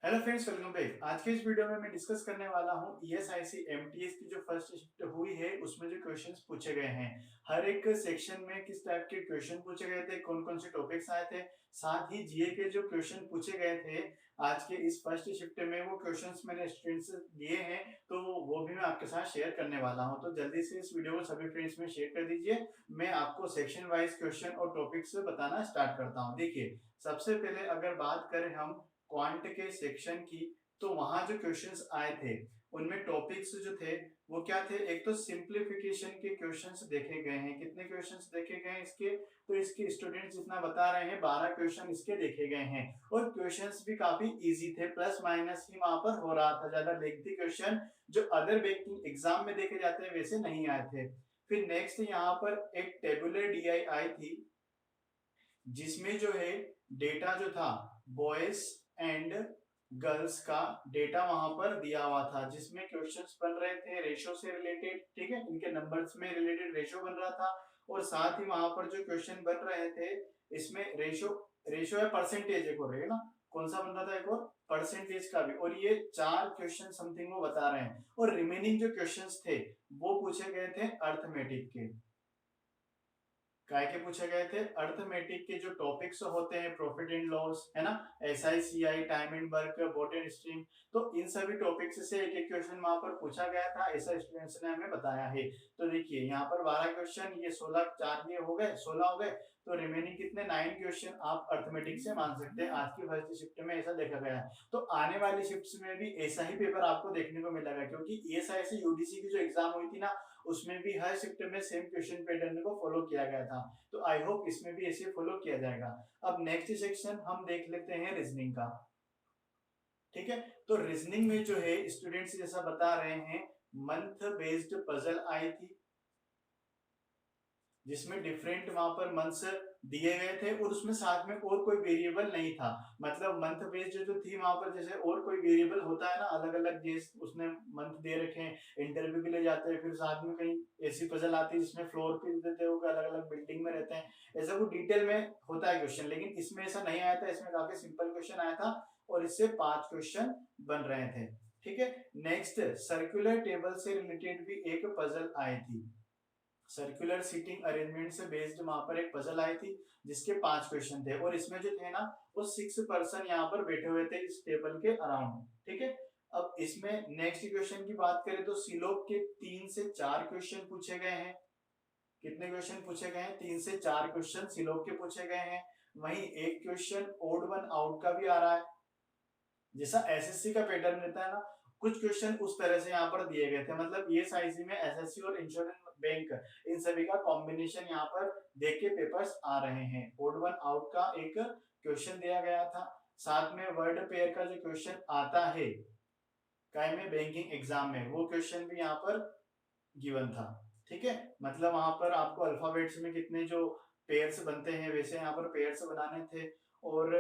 Hello friends, welcome back. आज के इस वीडियो में मैं डिस्कस करने वाला हूं ईएसआईसी एमटीएस की जो फर्स्ट शिफ्ट हुई है उसमें जो क्वेश्चंस पूछे गए हैं। हर एक सेक्शन में किस टाइप के क्वेश्चन पूछे गए थे, कौन कौन से टॉपिक्स आए थे, साथ ही जीए के जो क्वेश्चन पूछे गए थे आज के इस फर्स्ट शिफ्ट में, वो क्वेश्चंस मैंने स्टूडेंट्स से लिए हैं तो वो भी मैं आपके साथ शेयर करने वाला हूं। तो जल्दी से इस वीडियो को सभी फ्रेंड्स में शेयर कर दीजिए। मैं आपको सेक्शन वाइज क्वेश्चन और टॉपिक्स बताना स्टार्ट करता हूँ। देखिए, सबसे पहले अगर बात करें हम क्वांट के सेक्शन की, तो वहां जो क्वेश्चंस आए थे उनमें टॉपिक्स जो थे वो क्या थे। एक तो सिंप्लीफिकेशन के क्वेश्चंस देखे गए हैं। कितने क्वेश्चंस देखे गए हैं इसके, तो इसके स्टूडेंट्स जितना बता रहे हैं 12 क्वेश्चन इसके देखे गए हैं और क्वेश्चंस भी काफी इजी थे, प्लस माइनस ही वहां पर हो रहा था। ज्यादा लेंथी क्वेश्चन जो अदर बैंकिंग एग्जाम में देखे जाते हैं वैसे नहीं आए थे। फिर नेक्स्ट यहाँ पर एक टेबुलर डीआई आई थी, जिसमें जो है डेटा जो था बॉयज एंड गर्ल्स का डेटा वहां पर दिया हुआ था, जिसमें क्वेश्चंस बन रहे थे रेशो से रिलेटेड। ठीक है, इनके नंबर्स में रिलेटेड रेशो बन रहा था और साथ ही वहां पर जो क्वेश्चन बन रहे थे इसमें रेशो रेशो है परसेंटेज एक और है ना, कौन सा बन रहा था एक और परसेंटेज का भी। और ये चार क्वेश्चन समथिंग वो बता रहे हैं और रिमेनिंग जो क्वेश्चंस थे वो पूछे गए थे अर्थमेटिक के। काय के पूछे गए थे अर्थमेटिक के जो टॉपिक्स होते हैं, प्रॉफिट एंड लॉस है ना, SICI, time and work, boat and stream. तो इन सभी टॉपिक्स से एक एक क्वेश्चन वहां पर पूछा गया था, ऐसा स्टूडेंट्स ने हमें बताया है। तो देखिए यहाँ पर 12 क्वेश्चन, ये 16 4 ये हो गए 16 हो गए, तो रिमेनिंग कितने 9 क्वेश्चन आप अर्थमेटिक से मान सकते हैं। आज की फर्स्ट शिफ्ट में ऐसा देखा गया है, तो आने वाली शिफ्ट्स में भी ऐसा ही पेपर आपको देखने को मिलेगा, क्योंकि ईएसआईसी यूडीसी की जो एग्जाम हुई थी ना उसमें भी हर शिफ्ट में सेम क्वेश्चन पैटर्न को फॉलो किया गया था। तो आई होप इसमें भी ऐसे फॉलो किया जाएगा। अब नेक्स्ट सेक्शन हम देख लेते हैं रीजनिंग का। ठीक है, तो रीजनिंग में जो है स्टूडेंट्स जैसा बता रहे हैं मंथ बेस्ड पजल आई थी, जिसमें डिफरेंट वहां पर मंथ्स दिए गए थे और उसमें साथ में और कोई वेरिएबल नहीं था। मतलब मंथ बेस्ड जो थी वहां पर जैसे और कोई वेरिएबल होता है ना, अलग अलग देश उसने मंथ दे रखे हैं, इंटरव्यू के लिए जाते हैं, फिर साथ में कहीं ऐसी पजल आती है जिसमें फ्लोर पे देते हो, अलग अलग बिल्डिंग में रहते हैं, ऐसा वो डिटेल में होता है क्वेश्चन। लेकिन इसमें ऐसा नहीं आया था, इसमें काफी सिंपल क्वेश्चन आया था और इससे 5 क्वेश्चन बन रहे थे। ठीक है, नेक्स्ट सर्कुलर टेबल से रिलेटेड भी एक पजल आई थी। सर्कुलर सीटिंग अरेंजमेंट से बेस्ड वहां पर एक पजल आई थी जिसके 5 क्वेश्चन थे और इसमें जो थे ना वो 6 पर्सन यहाँ पर बैठे हुए थे इस टेबल के अराउंड। ठीक है, अब इसमें नेक्स्ट क्वेश्चन की बात करें तो सिलोप के 3 से 4 क्वेश्चन पूछे गए हैं। कितने क्वेश्चन पूछे गए हैं? 3 से 4 क्वेश्चन सिलोप के पूछे गए हैं। वहीं एक क्वेश्चन ओड वन आउट का भी आ रहा है, जैसा एसएससी का पैटर्न रहता है ना, कुछ क्वेश्चन उस तरह से यहाँ पर दिए गए थे। मतलब ये साइजी में एसएससी और इंश्योरेंस बैंक इन सभी का कॉम्बिनेशन यहाँ पर देख के पेपर्स आ रहे हैं। ओड वन आउट का एक क्वेश्चन दिया गया था, साथ में वर्ड पेयर का जो क्वेश्चन आता है काय में बैंकिंग एग्जाम में, वो क्वेश्चन भी यहाँ पर गिवन था। ठीक है, मतलब वहां पर आपको अल्फाबेट्स में कितने जो पेयर्स बनते हैं वैसे यहाँ पर पेयर्स बनाने थे और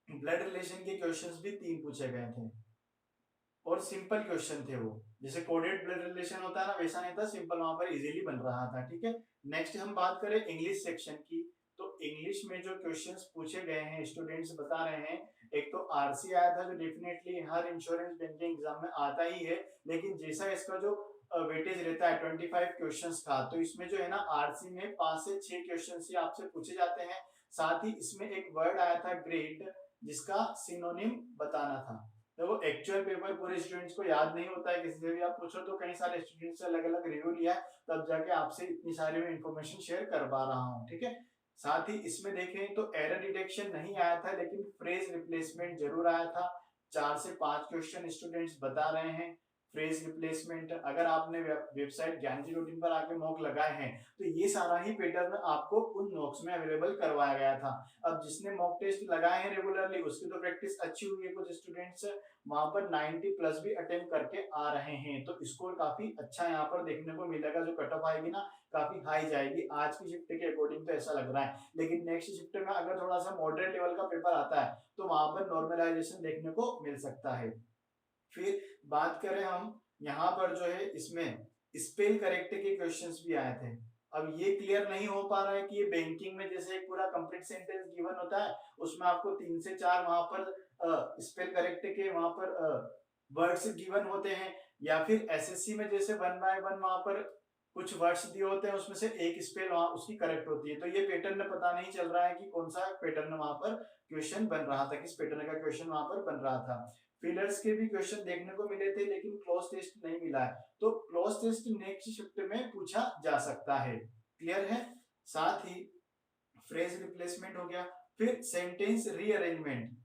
ब्लड रिलेशन के क्वेश्चंस भी 3 पूछे गए थे और सिंपल क्वेश्चन थे वो, जैसे कोडेड ब्लड रिलेशन होता है ना वैसा नहीं था, सिंपल वहां पर इजीली बन रहा था। ठीक है, नेक्स्ट हम बात करें इंग्लिश सेक्शन की, तो इंग्लिश में जो क्वेश्चंस पूछे गए हैं स्टूडेंट्स बता रहे हैं, एक तो आरसी आया था जो डेफिनेटली हर इंश्योरेंस बैंकिंग एग्जाम में आता ही है, लेकिन जैसा इसका जो वेटेज रहता है 25 क्वेश्चंस का, तो इसमें जो है ना आरसी में 5 से 6 क्वेश्चंस ही आपसे पूछे जाते हैं। साथ ही इसमें एक वर्ड आया था ग्रेट, जिसका सिनोनिम बताना था। तो वो एक्चुअल पेपर पूरे स्टूडेंट्स को याद नहीं होता है, किसी से भी आप पूछो तो कई सारे स्टूडेंट्स से अलग अलग रिव्यू लिया है, तब जाके आपसे इतनी सारी मैं इन्फॉर्मेशन शेयर कर पा रहा हूँ। ठीक है, साथ ही इसमें देखें तो एरर डिटेक्शन नहीं आया था, लेकिन फ्रेज रिप्लेसमेंट जरूर आया था। 4 से 5 क्वेश्चन स्टूडेंट्स बता रहे हैं फ्रेज रिप्लेसमेंट। अगर आपने वेबसाइट ज्ञानजी रूटीन पर आके मॉक लगाए हैं तो ये सारा ही पैटर्न आपको उन नोट्स में अवेलेबल करवाया गया था। अब जिसने मॉक टेस्ट लगाए हैं रेगुलरली उसकी तो प्रैक्टिस अच्छी हुई है, कुछ स्टूडेंट्स वहां पर 90 प्लस भी अटेम्प्ट करके आ रहे हैं, तो स्कोर काफी अच्छा यहाँ पर देखने को मिलेगा। जो कट ऑफ आएगी ना काफी हाई जाएगी आज की शिफ्ट के अकॉर्डिंग, तो ऐसा लग रहा है। लेकिन नेक्स्ट शिफ्ट में अगर थोड़ा सा मॉडरेट लेवल का पेपर आता है तो वहां पर नॉर्मलाइजेशन देखने को मिल सकता है। फिर बात करें हम यहाँ पर जो है इसमें स्पेल करेक्ट के क्वेश्चंस भी आए थे। अब ये क्लियर नहीं हो पा रहा है कि ये बैंकिंग में जैसे एक पूरा कंप्लीट सेंटेंस गिवन होता है उसमें आपको 3 से 4 वहां पर स्पेल करेक्ट के वहां पर वर्ड्स गिवन होते हैं, या फिर एसएससी में जैसे 1 बाय 1 वहां पर कुछ वर्ड्स दिए होते हैं, उसमें से एक स्पेल वहां उसकी करेक्ट होती है। तो ये पैटर्न पता नहीं चल रहा है कि कौन सा पैटर्न वहां पर क्वेश्चन बन रहा था, किस पैटर्न का क्वेश्चन वहां पर बन रहा था। फिलर्स के भी क्वेश्चन देखने को मिले थे, लेकिन क्लोज टेस्ट नहीं मिला है, तो क्लोज टेस्ट नेक्स्ट शिफ्ट में पूछा जा सकता है। क्लियर है? साथ ही फ्रेज रिप्लेसमेंट हो गया, फिर सेंटेंस रीअरेंजमेंट।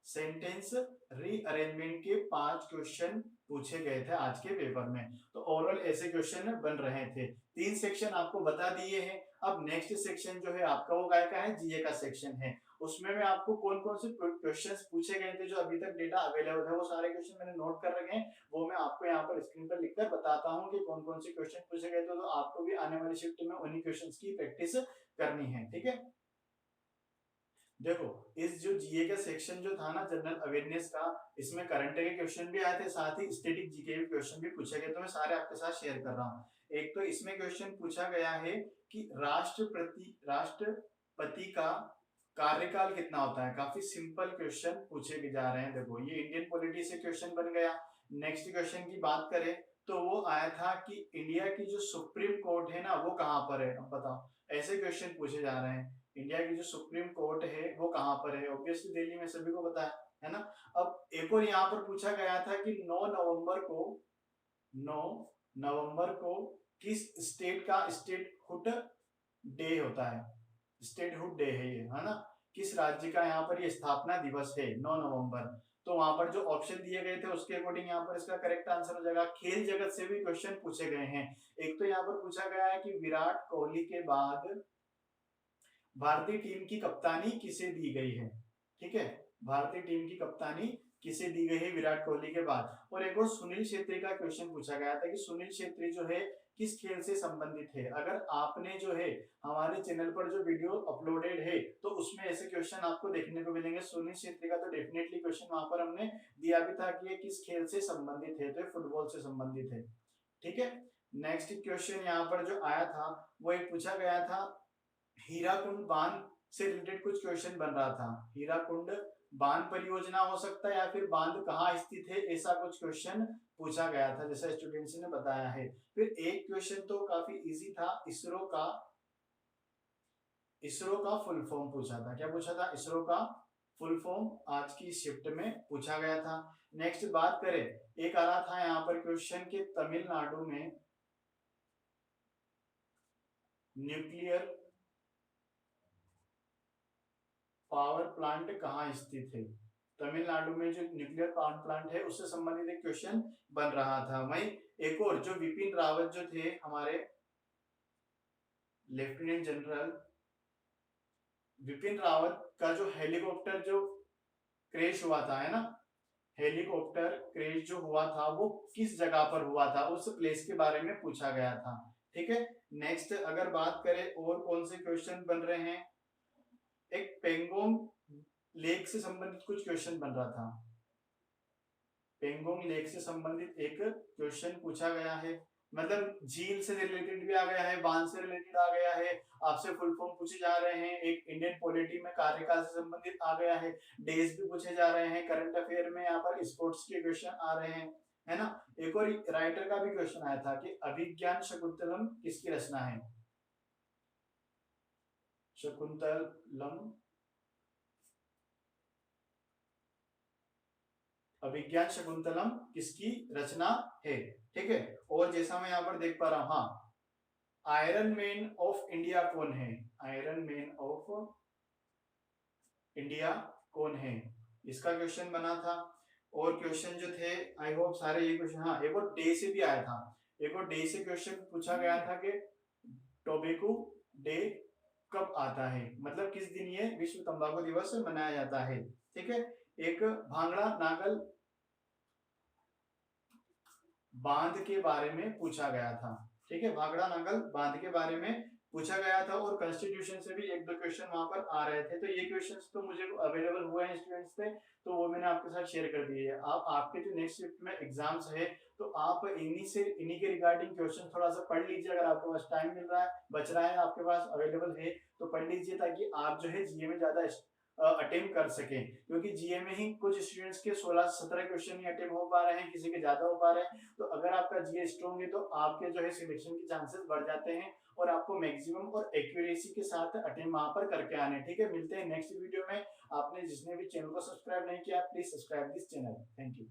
सेंटेंस रीअरेंजमेंट के 5 क्वेश्चन पूछे गए थे आज के पेपर में। तो ओवरऑल ऐसे क्वेश्चन बन रहे थे। 3 सेक्शन आपको बता दिए हैं। अब नेक्स्ट सेक्शन जो है आपका वो काय का है, जीए का सेक्शन है। उसमें मैं आपको कौन कौन से क्वेश्चंस पूछे गए थे जो अभी तक डेटा अवेलेबल है, वो सारे क्वेश्चन मैंने नोट कर रखे हैं, वो मैं आपको यहाँ पर स्क्रीन पर लिखकर बताता हूँ कि कौन कौन से क्वेश्चन पूछे गए थे। तो आपको भी आने वाली शिफ्ट में उन्हीं क्वेश्चंस की प्रैक्टिस करनी है। ठीक है, देखो इस जो जीए का सेक्शन जो था ना जनरल अवेयरनेस का, इसमें करंट के क्वेश्चन भी आए थे, साथ ही स्टैटिक जीके के क्वेश्चन भी पूछे गए। तो मैं सारे आपके साथ शेयर कर रहा हूँ। एक तो इसमें क्वेश्चन पूछा गया है कि राष्ट्रपति का कार्यकाल कितना होता है। काफी सिंपल क्वेश्चन पूछे जा रहे हैं। देखो ये इंडियन पॉलिटी से क्वेश्चन बन गया। नेक्स्ट क्वेश्चन की बात करें तो वो आया था कि इंडिया की जो सुप्रीम कोर्ट है ना वो कहाँ पर है। अब बताओ, ऐसे क्वेश्चन पूछे जा रहे हैं। इंडिया की जो सुप्रीम कोर्ट है वो कहाँ पर है, ऑब्वियसली दिल्ली में, सभी को पता है ना। अब एक और यहाँ पर पूछा गया था कि 9 नवंबर को किस स्टेट का स्टेटहुड डे होता है। स्टेटहुड डे है ये, है ना। किस राज्य का यहाँ पर ये स्थापना दिवस है 9 नवंबर। तो वहां पर जो ऑप्शन दिए गए थे उसके अकॉर्डिंग यहाँ पर इसका करेक्ट आंसर हो जाएगा। खेल जगत से भी क्वेश्चन पूछे गए हैं। एक तो यहाँ पर पूछा गया है कि विराट कोहली के बाद भारतीय टीम की कप्तानी किसे दी गई है। ठीक है, भारतीय टीम की कप्तानी किसे दी गई है विराट कोहली के बाद। और एक और सुनील छेत्री का क्वेश्चन पूछा गया था कि सुनील छेत्री जो है किस खेल से संबंधित है। अगर आपने जो है हमारे चैनल पर जो वीडियो अपलोडेड है तो उसमें ऐसे क्वेश्चन आपको देखने को मिलेंगे। सुनील छेत्री का तो डेफिनेटली क्वेश्चन वहां पर हमने दिया भी था कि ये किस खेल से संबंधित है, तो फुटबॉल से संबंधित है। ठीक है, नेक्स्ट क्वेश्चन यहाँ पर जो आया था वो एक पूछा गया था, हीराकुंड बांध से रिलेटेड कुछ क्वेश्चन बन रहा था। हीराकुंड बांध परियोजना हो सकता है या फिर बांध कहाँ स्थित है, ऐसा कुछ क्वेश्चन पूछा गया था जैसा स्टूडेंट्स ने बताया है। फिर एक क्वेश्चन तो काफी इजी था, इसरो का फुल फॉर्म पूछा था। क्या पूछा था? इसरो का फुल फॉर्म आज की शिफ्ट में पूछा गया था। नेक्स्ट बात करें, एक आ रहा था यहाँ पर क्वेश्चन के तमिलनाडु में न्यूक्लियर पावर प्लांट कहाँ स्थित है। तमिलनाडु में जो न्यूक्लियर पावर प्लांट है उससे संबंधित एक क्वेश्चन बन रहा था। वहीं एक और जो विपिन रावत जो थे हमारे लेफ्टिनेंट जनरल विपिन रावत का जो हेलीकॉप्टर जो क्रैश हुआ था, है ना, हेलीकॉप्टर क्रैश जो हुआ था वो किस जगह पर हुआ था, उस प्लेस के बारे में पूछा गया था। ठीक है, नेक्स्ट अगर बात करें और कौन से क्वेश्चन बन रहे हैं, एक पेंगोंग लेक से संबंधित कुछ क्वेश्चन बन रहा था। पेंगोंग लेक से संबंधित एक क्वेश्चन पूछा गया है, मतलब झील से रिलेटेड भी आ गया है, बांध से रिलेटेड आ गया है, आपसे फुल फॉर्म पूछे जा रहे हैं, एक इंडियन पॉलिटी में कार्यकाल से संबंधित आ गया है, डेज भी पूछे जा रहे हैं, करंट अफेयर में यहाँ पर स्पोर्ट्स के क्वेश्चन आ रहे हैं, है ना। एक और राइटर का भी क्वेश्चन आया था कि अभिज्ञान शकुंतलम किसकी रचना है। शकुंतलम, अभिज्ञान शकुंतलम किसकी रचना है। ठीक है, और जैसा मैं यहाँ पर देख पा रहा हूं, हाँ, आयरन मैन ऑफ इंडिया कौन है। आयरन मैन ऑफ इंडिया कौन है, इसका क्वेश्चन बना था। और क्वेश्चन जो थे आई होप सारे ये क्वेश्चन, हाँ एक और डे से भी आया था। एक और डे से क्वेश्चन पूछा गया था कि टोबैको डे कब आता है, मतलब किस दिन ये विश्व तंबाकू दिवस मनाया जाता है। ठीक है, एक भांगड़ा नागल बांध के बारे में पूछा गया था। ठीक है, भांगड़ा नागल बांध के बारे में पूछा गया था। और कॉन्स्टिट्यूशन से भी एक दो क्वेश्चन वहां पर आ रहे थे। तो ये क्वेश्चंस तो मुझे अवेलेबल हुए हैं स्टूडेंट्स से, तो वो मैंने आपके साथ शेयर कर दिए है। आप आपके जो नेक्स्ट शिफ्ट में एग्जाम्स है तो आप इन्हीं के रिगार्डिंग क्वेश्चन थोड़ा सा पढ़ लीजिए। अगर आपके पास टाइम मिल रहा है, बच रहा है, आपके पास अवेलेबल है तो पढ़ लीजिए, ताकि आप जो है जीए में ज्यादा अटेम्प्ट कर सकें, क्योंकि जीए में ही कुछ स्टूडेंट्स के 16 से 17 क्वेश्चन ही अटेम्प्ट हो पा रहे हैं, किसी के ज्यादा हो पा रहे हैं। तो अगर आपका जीए स्ट्रॉन्ग है तो आपके जो है सिलेक्शन के चांसेस बढ़ जाते हैं और आपको मैक्सिमम और एक्यूरेसी के साथ अटेम्प्ट वहां पर करके आने। ठीक है, मिलते हैं नेक्स्ट वीडियो में। आपने जिसने भी चैनल को सब्सक्राइब नहीं किया, please subscribe this channel. Thank you.